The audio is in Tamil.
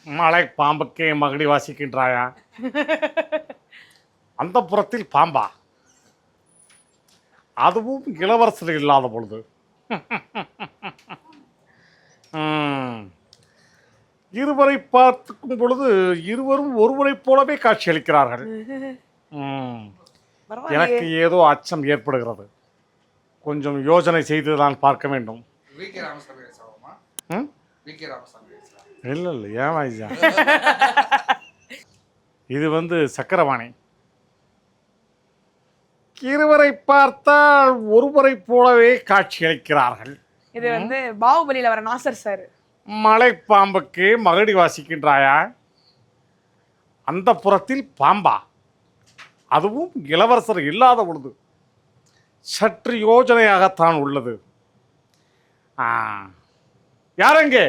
மலை பாம்புக்கே மகுடி வாசிக்கின்றாயா? அந்த புறத்தில் பாம்பா, அதுவும் இளவரசர் இல்லாத பொழுது. ம். இருவரை பார்த்துக்கும் பொழுது இருவரும் ஒருவரைப் போலவே காட்சியளிக்கிறார்கள். ம். எனக்கு ஏதோ அச்சம் ஏற்படுகிறது. கொஞ்சம் யோசனை செய்து நான் பார்க்க வேண்டும். இல்லை இல்லை, ஏன் வாய்ஸா? இது சக்கரவாணி. இருவரை பார்த்தால் ஒருவரை போலவே காட்சியளிக்கிறார்கள். இது பாகுபலியில வர நாசர் சார். மலை பாம்புக்கு மகுடி வாசிக்கின்றாயா? அந்த புறத்தில் பாம்பா, அதுவும் இளவரசர் இல்லாத பொழுது. சற்று யோஜனையாகத்தான் உள்ளது. யாரெங்கே?